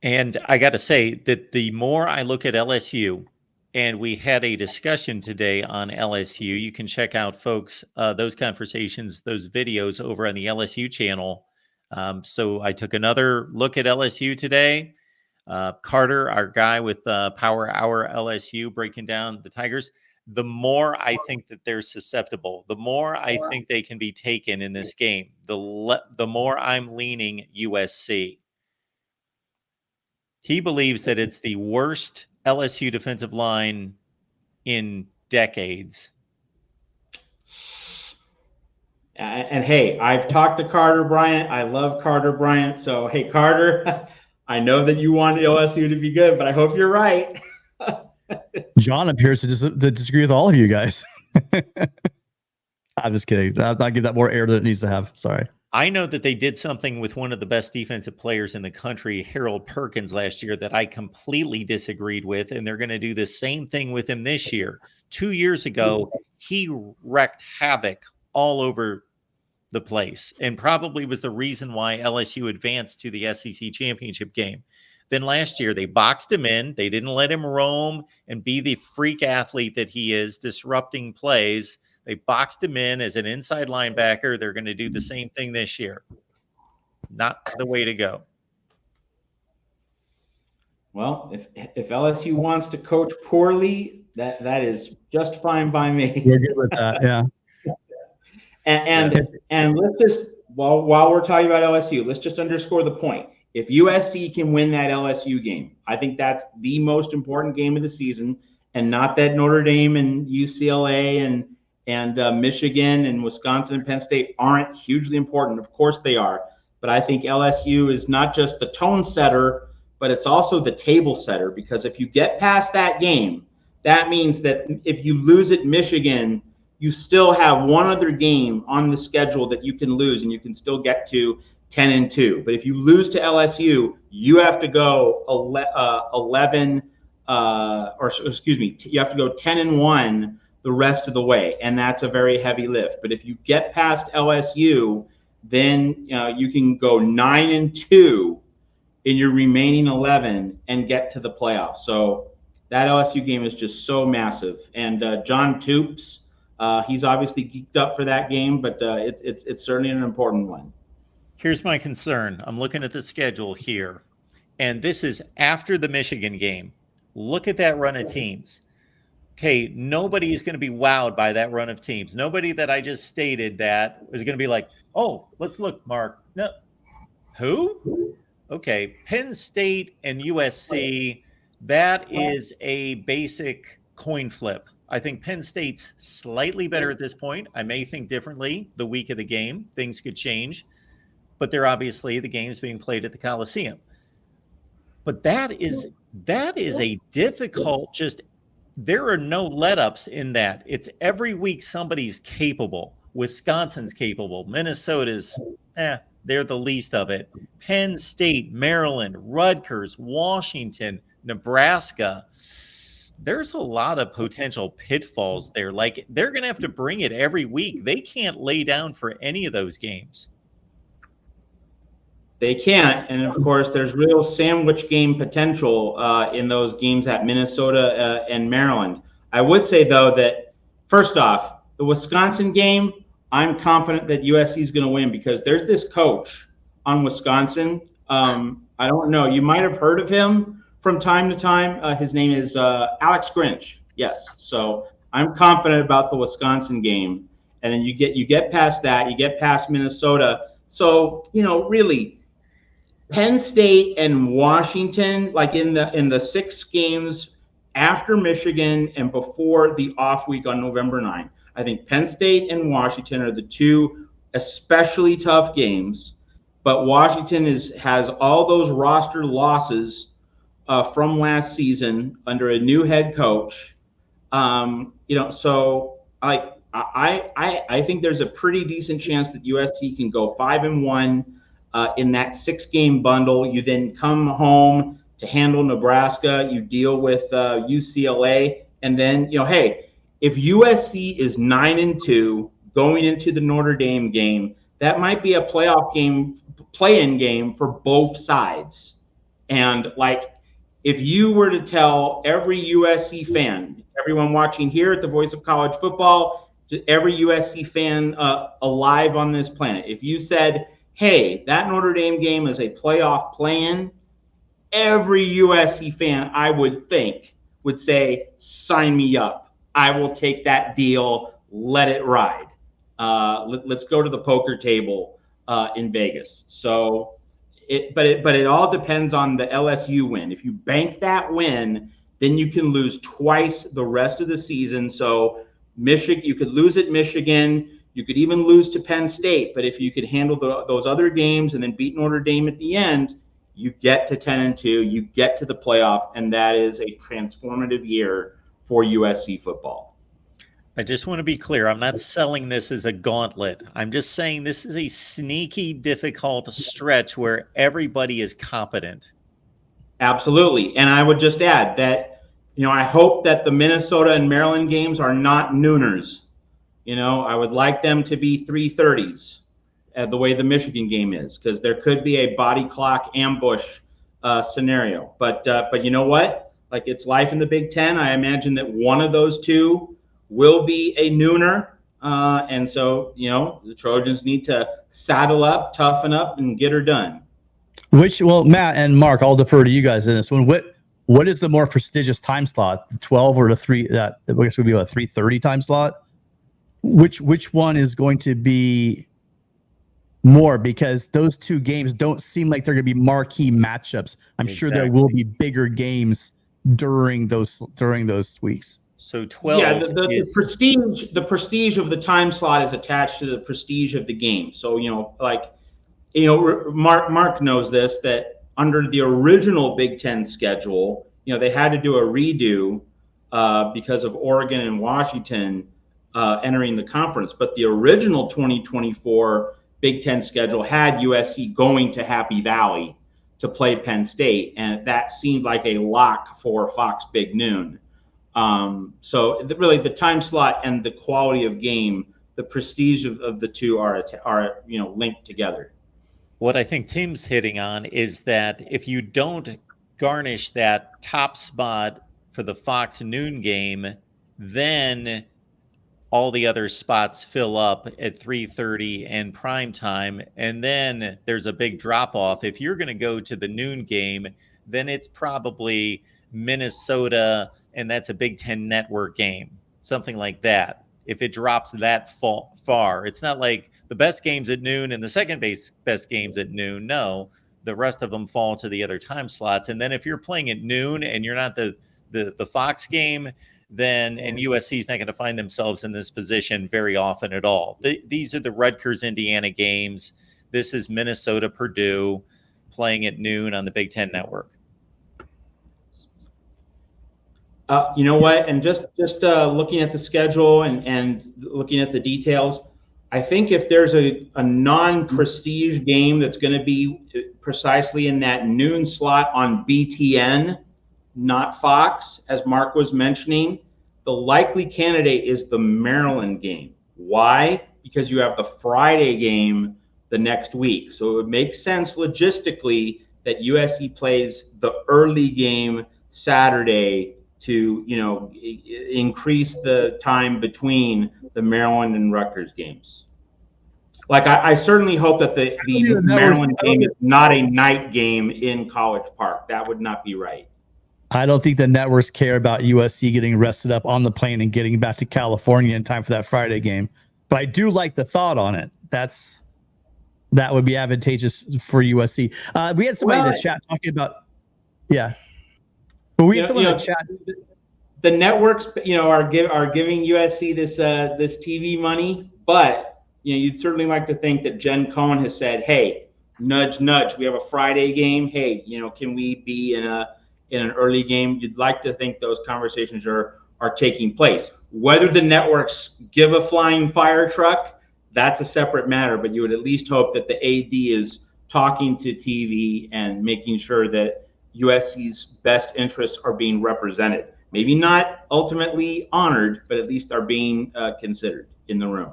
And I got to say that the more I look at LSU, and we had a discussion today on LSU, you can check out, folks, those conversations, those videos over on the LSU channel. So I took another look at LSU today. Carter, our guy with Power Hour LSU, breaking down the Tigers. The more I think that they're susceptible, the more I think they can be taken in this game, the more I'm leaning USC. He believes that it's the worst LSU defensive line in decades. And hey, I've talked to Carter Bryant. I love Carter Bryant. So, hey, Carter, I know that you want LSU to be good, but I hope you're right. John appears to disagree with all of you guys. I'm just kidding. I'll give that more air than it needs to have. Sorry. I know that they did something with one of the best defensive players in the country, Harold Perkins, last year that I completely disagreed with, and they're going to do the same thing with him this year. 2 years ago, he wreaked havoc all over the place and probably was the reason why LSU advanced to the SEC championship game. Then last year, they boxed him in. They didn't let him roam and be the freak athlete that he is, disrupting plays. They boxed him in as an inside linebacker. They're going to do the same thing this year. Not the way to go. Well, if LSU wants to coach poorly, that is just fine by me. We're good with that, yeah. And let's just while we're talking about LSU, let's just underscore the point. If USC can win that LSU game, I think that's the most important game of the season, and not that Notre Dame and UCLA and Michigan and Wisconsin and Penn State aren't hugely important. Of course they are, but I think LSU is not just the tone setter, but it's also the table setter, because if you get past that game, that means that if you lose at Michigan, you still have one other game on the schedule that you can lose, and you can still get to 10-2. But if you lose to LSU, you have to go 11, you have to go 10-1 the rest of the way, and that's a very heavy lift. But if you get past LSU, then you can go 9-2 in your remaining 11 and get to the playoffs. So that LSU game is just so massive. And John Toops, he's obviously geeked up for that game, but it's certainly an important one. Here's my concern. I'm looking at the schedule here, and this is after the Michigan game. Look at that run of teams. Okay, nobody is going to be wowed by that run of teams. Nobody that I just stated that is going to be like, oh, let's look, Mark. No. Who? Okay, Penn State and USC, that is a basic coin flip. I think Penn State's slightly better at this point. I may think differently the week of the game. Things could change. But they're obviously the games being played at the Coliseum. But that is a difficult, just there are no let-ups in that. It's every week somebody's capable. Wisconsin's capable. Minnesota's, they're the least of it. Penn State, Maryland, Rutgers, Washington, Nebraska. There's a lot of potential pitfalls there. Like, they're going to have to bring it every week. They can't lay down for any of those games. They can't, and of course, there's real sandwich game potential in those games at Minnesota and Maryland. I would say, though, that first off, the Wisconsin game, I'm confident that USC is going to win, because there's this coach on Wisconsin. I don't know. You might have heard of him from time to time. His name is Alex Grinch. Yes. So I'm confident about the Wisconsin game, and then you get past that, you get past Minnesota. So really. Penn State and Washington, like in the 6 games after Michigan and before the off week on November 9th, I think Penn State and Washington are the 2 especially tough games. But Washington has all those roster losses from last season under a new head coach. So I think there's a pretty decent chance that USC can go 5-1. In that 6-game bundle. You then come home to handle Nebraska. You deal with UCLA, and then hey, if USC is 9-2 going into the Notre Dame game, that might be a playoff game, play-in game for both sides. And like, if you were to tell every USC fan, everyone watching here at the Voice of College Football, every USC fan alive on this planet, if you said, hey, that Notre Dame game is a playoff play-in, every USC fan, I would think, would say, sign me up. I will take that deal. Let it ride. Let's go to the poker table in Vegas. So, but it all depends on the LSU win. If you bank that win, then you can lose twice the rest of the season. So Michigan, you could lose at Michigan. You could even lose to Penn State. But if you could handle those other games and then beat Notre Dame at the end, you get to 10-2, you get to the playoff, and that is a transformative year for USC football. I just want to be clear. I'm not selling this as a gauntlet. I'm just saying this is a sneaky, difficult stretch where everybody is competent. Absolutely. And I would just add that, I hope that the Minnesota and Maryland games are not nooners. I would like them to be 3:30s. The way the Michigan game is, because there could be a body clock ambush scenario. But you know what? Like, it's life in the Big Ten. I imagine that one of those two will be a nooner. And so, the Trojans need to saddle up, toughen up, and get her done. Well, Matt and Mark, I'll defer to you guys in this one. What is the more prestigious time slot, the 12 or the 3? That I guess would be a 3:30 time slot. Which one is going to be more, because those two games don't seem like they're going to be marquee matchups. I'm sure there will be bigger games during those weeks. So 12. Yeah, the prestige of the time slot is attached to the prestige of the game. So Mark knows this, that under the original Big Ten schedule, they had to do a redo because of Oregon and Washington entering the conference. But the original 2024 Big Ten schedule had USC going to Happy Valley to play Penn State, and that seemed like a lock for Fox Big Noon. So really, the time slot and the quality of game, the prestige of the two are linked together. What I think Tim's hitting on is that if you don't garnish that top spot for the Fox noon game, then all the other spots fill up at 3:30 and prime time, and then there's a big drop off. If you're going to go to the noon game, then it's probably Minnesota, and that's a Big Ten network game, something like that. If it drops that far, it's not like the best games at noon and the second best games at noon. No, the rest of them fall to the other time slots. And then if you're playing at noon and you're not the Fox game, then and USC is not going to find themselves in this position very often at all. These are the Rutgers, Indiana games. This is Minnesota, Purdue playing at noon on the Big Ten network. You know what? And just looking at the schedule and looking at the details, I think if there's a non-prestige game that's going to be precisely in that noon slot on BTN, not Fox, as Mark was mentioning, the likely candidate is the Maryland game. Why? Because you have the Friday game the next week. So it would make sense logistically that USC plays the early game Saturday to, increase the time between the Maryland and Rutgers games. Like, I certainly hope that the Maryland game is not a night game in College Park. That would not be right. I don't think the networks care about USC getting rested up on the plane and getting back to California in time for that Friday game. But I do like the thought on it. That would be advantageous for USC. We had somebody in the chat talking about, yeah. But we had someone in the chat. The networks, are giving USC this TV money, but you'd certainly like to think that Jen Cohen has said, "Hey, nudge, nudge. We have a Friday game. Hey, can we be in an early game?" You'd like to think those conversations are taking place. Whether the networks give a flying fire truck, that's a separate matter. But you would at least hope that the AD is talking to TV and making sure that USC's best interests are being represented. Maybe not ultimately honored, but at least are being considered in the room.